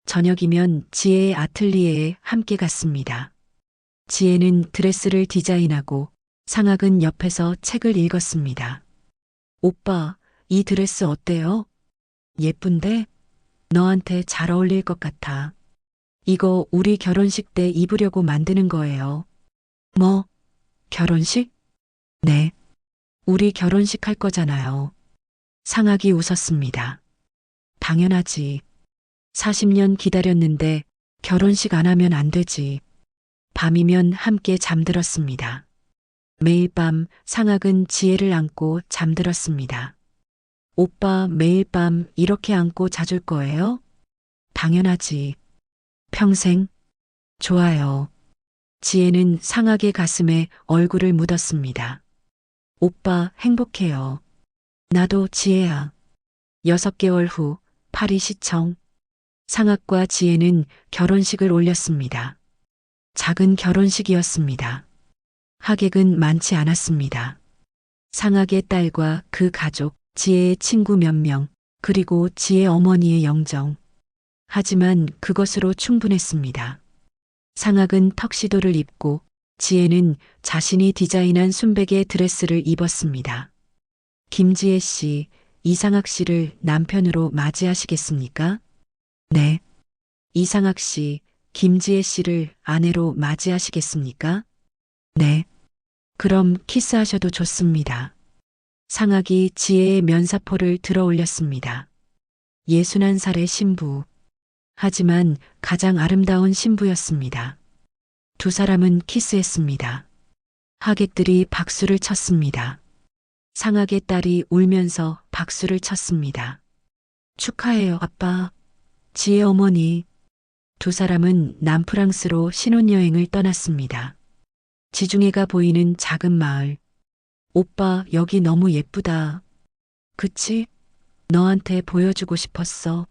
저녁이면 지혜의 아틀리에에 함께 갔습니다. 지혜는 드레스를 디자인하고 상학은 옆에서 책을 읽었습니다. 오빠, 이 드레스 어때요? 예쁜데? 너한테 잘 어울릴 것 같아. 이거 우리 결혼식 때 입으려고 만드는 거예요. 뭐? 결혼식? 네. 우리 결혼식 할 거잖아요. 상학이 웃었습니다. 당연하지. 40년 기다렸는데 결혼식 안 하면 안 되지. 밤이면 함께 잠들었습니다. 매일 밤 상학은 지혜를 안고 잠들었습니다. 오빠 매일 밤 이렇게 안고 자줄 거예요? 당연하지. 평생? 좋아요. 지혜는 상학의 가슴에 얼굴을 묻었습니다. 오빠 행복해요. 나도 지혜야. 6개월 후 파리시청. 상학과 지혜는 결혼식을 올렸습니다. 작은 결혼식이었습니다. 하객은 많지 않았습니다. 상학의 딸과 그 가족, 지혜의 친구 몇 명, 그리고 지혜 어머니의 영정. 하지만 그것으로 충분했습니다. 상학은 턱시도를 입고 지혜는 자신이 디자인한 순백의 드레스를 입었습니다. 김지혜 씨, 이상학 씨를 남편으로 맞이하시겠습니까? 네. 이상학 씨, 김지혜 씨를 아내로 맞이하시겠습니까? 네. 그럼 키스하셔도 좋습니다. 상학이 지혜의 면사포를 들어 올렸습니다. 61살의 신부. 하지만 가장 아름다운 신부였습니다. 두 사람은 키스했습니다. 하객들이 박수를 쳤습니다. 상학의 딸이 울면서 박수를 쳤습니다. 축하해요, 아빠. 지혜 어머니. 두 사람은 남프랑스로 신혼여행을 떠났습니다. 지중해가 보이는 작은 마을. 오빠, 여기 너무 예쁘다. 그치? 너한테 보여주고 싶었어.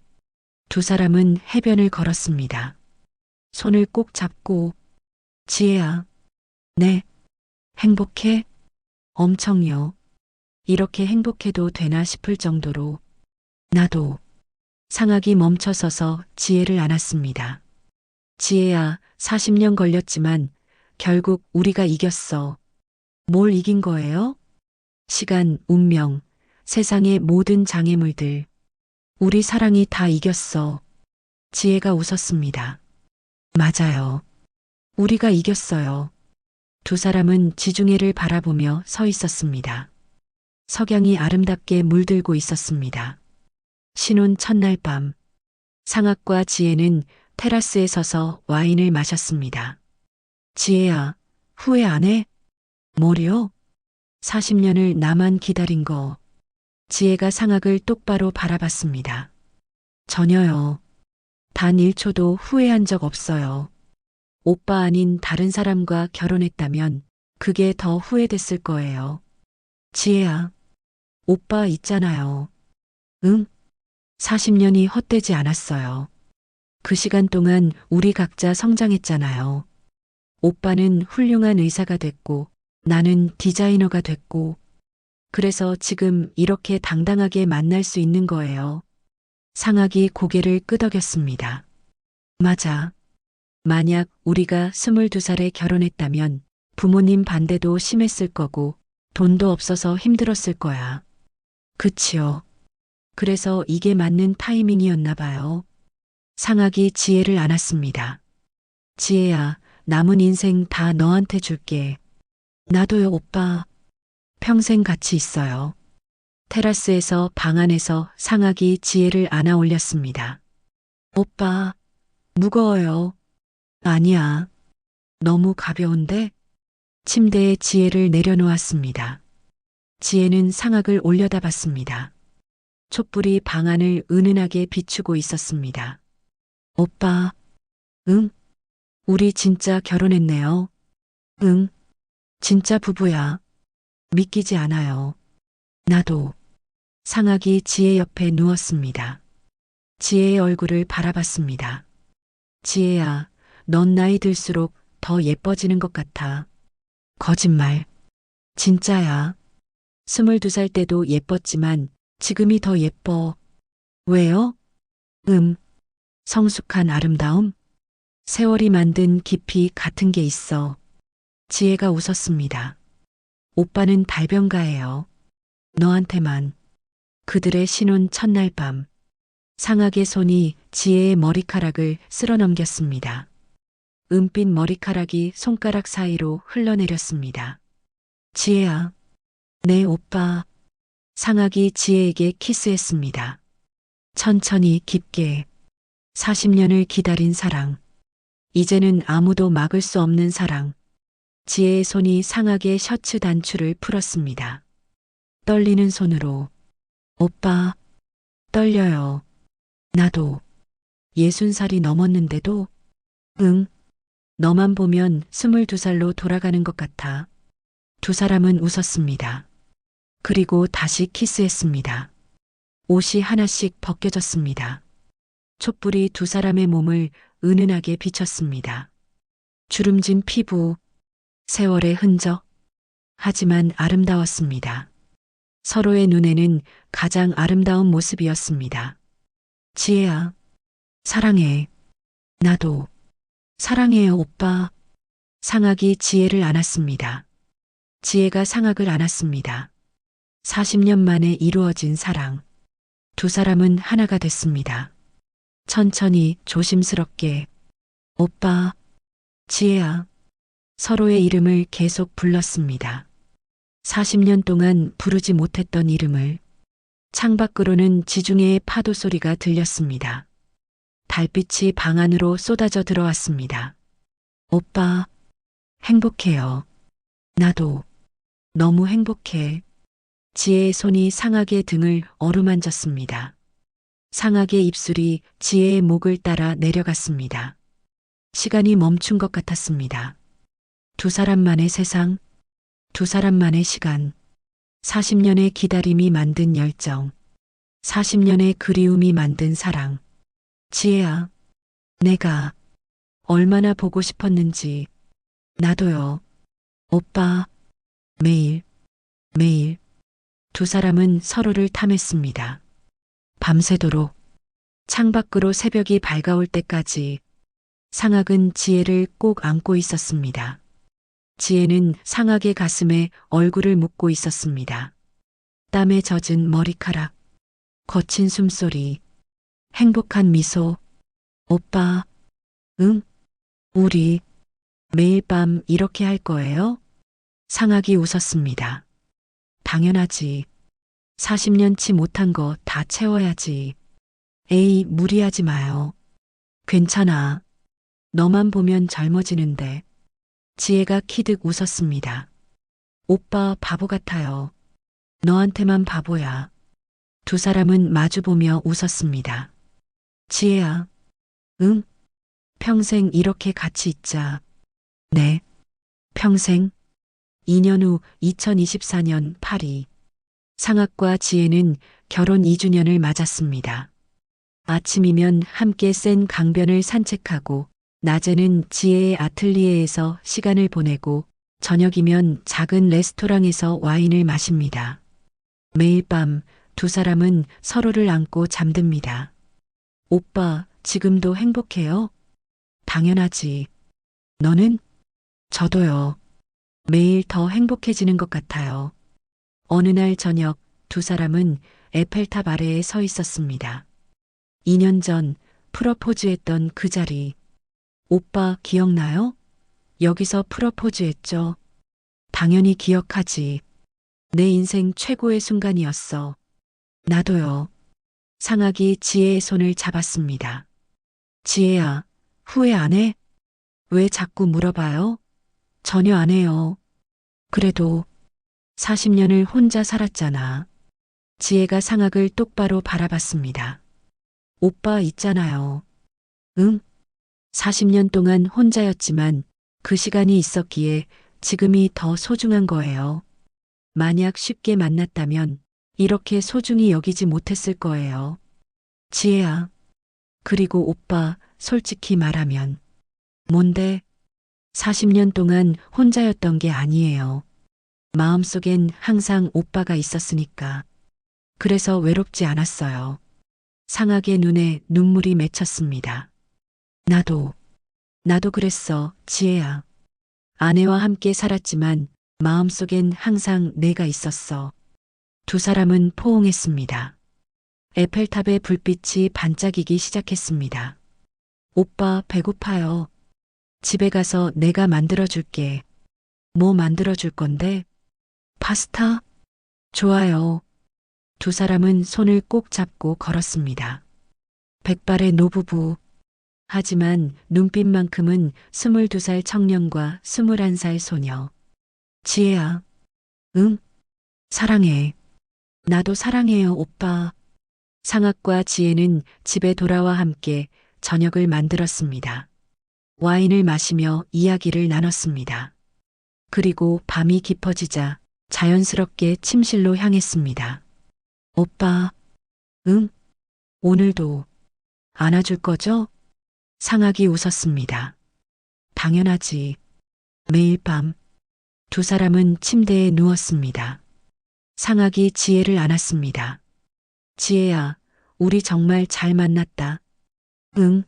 두 사람은 해변을 걸었습니다. 손을 꼭 잡고, 지혜야. 네. 행복해? 엄청요. 이렇게 행복해도 되나 싶을 정도로. 나도. 상학이 멈춰서서 지혜를 안았습니다. 지혜야, 40년 걸렸지만 결국 우리가 이겼어. 뭘 이긴 거예요? 시간, 운명, 세상의 모든 장애물들. 우리 사랑이 다 이겼어. 지혜가 웃었습니다. 맞아요. 우리가 이겼어요. 두 사람은 지중해를 바라보며 서 있었습니다. 석양이 아름답게 물들고 있었습니다. 신혼 첫날 밤, 상학과 지혜는 테라스에 서서 와인을 마셨습니다. 지혜야, 후회 안 해? 뭐려? 40년을 나만 기다린 거. 지혜가 상학을 똑바로 바라봤습니다. 전혀요. 단 1초도 후회한 적 없어요. 오빠 아닌 다른 사람과 결혼했다면 그게 더 후회됐을 거예요. 지혜야, 오빠 있잖아요. 응? 40년이 헛되지 않았어요. 그 시간 동안 우리 각자 성장했잖아요. 오빠는 훌륭한 의사가 됐고, 나는 디자이너가 됐고, 그래서 지금 이렇게 당당하게 만날 수 있는 거예요. 상학이 고개를 끄덕였습니다. 맞아. 만약 우리가 22살에 결혼했다면 부모님 반대도 심했을 거고, 돈도 없어서 힘들었을 거야. 그치요. 그래서 이게 맞는 타이밍이었나 봐요. 상학이 지혜를 안았습니다. 지혜야, 남은 인생 다 너한테 줄게. 나도요, 오빠. 평생 같이 있어요. 테라스에서 방 안에서 상학이 지혜를 안아 올렸습니다. 오빠, 무거워요. 아니야. 너무 가벼운데? 침대에 지혜를 내려놓았습니다. 지혜는 상학을 올려다 봤습니다. 촛불이 방 안을 은은하게 비추고 있었습니다. 오빠, 응? 우리 진짜 결혼했네요. 응? 진짜 부부야. 믿기지 않아요. 나도. 상학이 지혜 옆에 누웠습니다. 지혜의 얼굴을 바라봤습니다. 지혜야, 넌 나이 들수록 더 예뻐지는 것 같아. 거짓말. 진짜야. 22살 때도 예뻤지만 지금이 더 예뻐. 왜요? 성숙한 아름다움? 세월이 만든 깊이 같은 게 있어. 지혜가 웃었습니다. 오빠는 달변가예요. 너한테만. 그들의 신혼 첫날 밤. 상학의 손이 지혜의 머리카락을 쓸어넘겼습니다. 은빛 머리카락이 손가락 사이로 흘러내렸습니다. 지혜야. 네, 오빠. 상학이 지혜에게 키스했습니다. 천천히 깊게. 40년을 기다린 사랑. 이제는 아무도 막을 수 없는 사랑. 지혜의 손이 상학의 셔츠 단추를 풀었습니다. 떨리는 손으로. 오빠, 떨려요. 나도. 60살이 넘었는데도. 응. 너만 보면 22살로 돌아가는 것 같아. 두 사람은 웃었습니다. 그리고 다시 키스했습니다. 옷이 하나씩 벗겨졌습니다. 촛불이 두 사람의 몸을 은은하게 비쳤습니다. 주름진 피부, 세월의 흔적. 하지만 아름다웠습니다. 서로의 눈에는 가장 아름다운 모습이었습니다. 지혜야, 사랑해. 나도. 사랑해요, 오빠. 상학이 지혜를 안았습니다. 지혜가 상학을 안았습니다. 40년 만에 이루어진 사랑. 두 사람은 하나가 됐습니다. 천천히 조심스럽게. 오빠, 지혜야. 서로의 이름을 계속 불렀습니다. 40년 동안 부르지 못했던 이름을. 창밖으로는 지중해의 파도 소리가 들렸습니다. 달빛이 방 안으로 쏟아져 들어왔습니다. 오빠, 행복해요. 나도. 너무 행복해. 지혜의 손이 상학의 등을 어루만졌습니다. 상학의 입술이 지혜의 목을 따라 내려갔습니다. 시간이 멈춘 것 같았습니다. 두 사람만의 세상, 두 사람만의 시간, 40년의 기다림이 만든 열정, 40년의 그리움이 만든 사랑. 지혜야, 내가 얼마나 보고 싶었는지. 나도요. 오빠, 매일, 매일. 두 사람은 서로를 탐했습니다. 밤새도록. 창밖으로 새벽이 밝아올 때까지. 상학은 지혜를 꼭 안고 있었습니다. 지혜는 상학의 가슴에 얼굴을 묻고 있었습니다. 땀에 젖은 머리카락, 거친 숨소리, 행복한 미소. 오빠, 응? 우리 매일 밤 이렇게 할 거예요? 상학이 웃었습니다. 당연하지. 40년치 못한 거 다 채워야지. 에이, 무리하지 마요. 괜찮아. 너만 보면 젊어지는데. 지혜가 키득 웃었습니다. 오빠 바보 같아요. 너한테만 바보야. 두 사람은 마주보며 웃었습니다. 지혜야, 응? 평생 이렇게 같이 있자. 네, 평생. 2년 후 2024년 파리. 상학과 지혜는 결혼 2주년을 맞았습니다. 아침이면 함께 센 강변을 산책하고, 낮에는 지혜의 아틀리에에서 시간을 보내고, 저녁이면 작은 레스토랑에서 와인을 마십니다. 매일 밤 두 사람은 서로를 안고 잠듭니다. 오빠, 지금도 행복해요? 당연하지. 너는? 저도요. 매일 더 행복해지는 것 같아요. 어느 날 저녁 두 사람은 에펠탑 아래에 서 있었습니다. 2년 전 프러포즈했던 그 자리. 오빠 기억나요? 여기서 프러포즈했죠. 당연히 기억하지. 내 인생 최고의 순간이었어. 나도요. 상학이 지혜의 손을 잡았습니다. 지혜야, 후회 안 해? 왜 자꾸 물어봐요? 전혀 안 해요. 그래도 40년을 혼자 살았잖아. 지혜가 상학을 똑바로 바라봤습니다. 오빠 있잖아요. 응? 40년 동안 혼자였지만 그 시간이 있었기에 지금이 더 소중한 거예요. 만약 쉽게 만났다면 이렇게 소중히 여기지 못했을 거예요. 지혜야. 그리고 오빠, 솔직히 말하면. 뭔데? 40년 동안 혼자였던 게 아니에요. 마음속엔 항상 오빠가 있었으니까. 그래서 외롭지 않았어요. 상학의 눈에 눈물이 맺혔습니다. 나도 그랬어, 지혜야. 아내와 함께 살았지만 마음속엔 항상 내가 있었어. 두 사람은 포옹했습니다. 에펠탑의 불빛이 반짝이기 시작했습니다. 오빠 배고파요. 집에 가서 내가 만들어줄게. 뭐 만들어줄 건데? 파스타? 좋아요. 두 사람은 손을 꼭 잡고 걸었습니다. 백발의 노부부. 하지만 눈빛만큼은 22살 청년과 21살 소녀. 지혜야. 응? 사랑해. 나도 사랑해요, 오빠. 상학과 지혜는 집에 돌아와 함께 저녁을 만들었습니다. 와인을 마시며 이야기를 나눴습니다. 그리고 밤이 깊어지자 자연스럽게 침실로 향했습니다. 오빠, 응? 오늘도 안아줄 거죠? 상학이 웃었습니다. 당연하지. 매일 밤 두 사람은 침대에 누웠습니다. 상학이 지혜를 안았습니다. 지혜야, 우리 정말 잘 만났다. 응,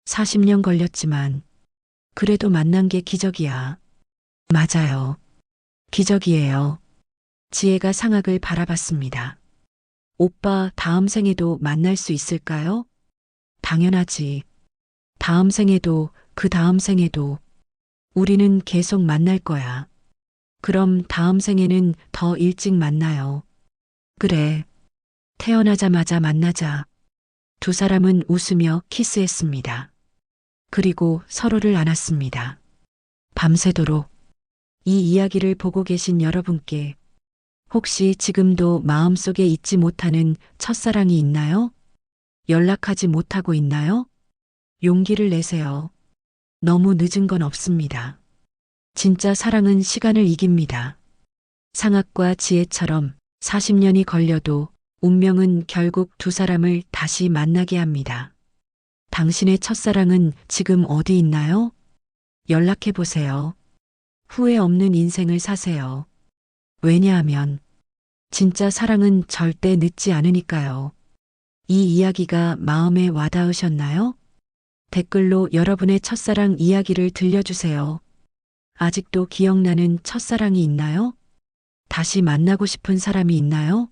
40년 걸렸지만 그래도 만난 게 기적이야. 맞아요. 기적이에요. 지혜가 상학을 바라봤습니다. 오빠 다음 생에도 만날 수 있을까요? 당연하지. 다음 생에도 그 다음 생에도 우리는 계속 만날 거야. 그럼 다음 생에는 더 일찍 만나요. 그래. 태어나자마자 만나자. 두 사람은 웃으며 키스했습니다. 그리고 서로를 안았습니다. 밤새도록 이 이야기를 보고 계신 여러분께 혹시 지금도 마음속에 잊지 못하는 첫사랑이 있나요? 연락하지 못하고 있나요? 용기를 내세요. 너무 늦은 건 없습니다. 진짜 사랑은 시간을 이깁니다. 상학과 지혜처럼 40년이 걸려도 운명은 결국 두 사람을 다시 만나게 합니다. 당신의 첫사랑은 지금 어디 있나요? 연락해 보세요. 후회 없는 인생을 사세요. 왜냐하면 진짜 사랑은 절대 늦지 않으니까요. 이 이야기가 마음에 와닿으셨나요? 댓글로 여러분의 첫사랑 이야기를 들려주세요. 아직도 기억나는 첫사랑이 있나요? 다시 만나고 싶은 사람이 있나요?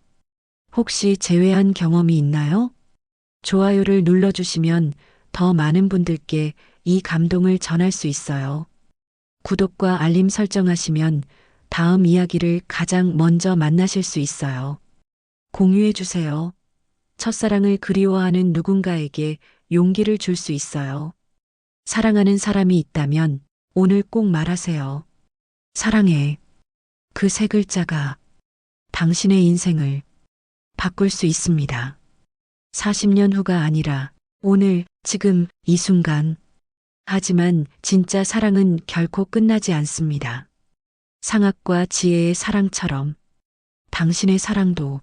혹시 재회한 경험이 있나요? 좋아요를 눌러주시면 더 많은 분들께 이 감동을 전할 수 있어요. 구독과 알림 설정하시면 다음 이야기를 가장 먼저 만나실 수 있어요. 공유해주세요. 첫사랑을 그리워하는 누군가에게 용기를 줄 수 있어요. 사랑하는 사람이 있다면 오늘 꼭 말하세요. 사랑해. 그 세 글자가 당신의 인생을 바꿀 수 있습니다. 40년 후가 아니라 오늘, 지금, 이 순간. 하지만 진짜 사랑은 결코 끝나지 않습니다. 상학과 지혜의 사랑처럼 당신의 사랑도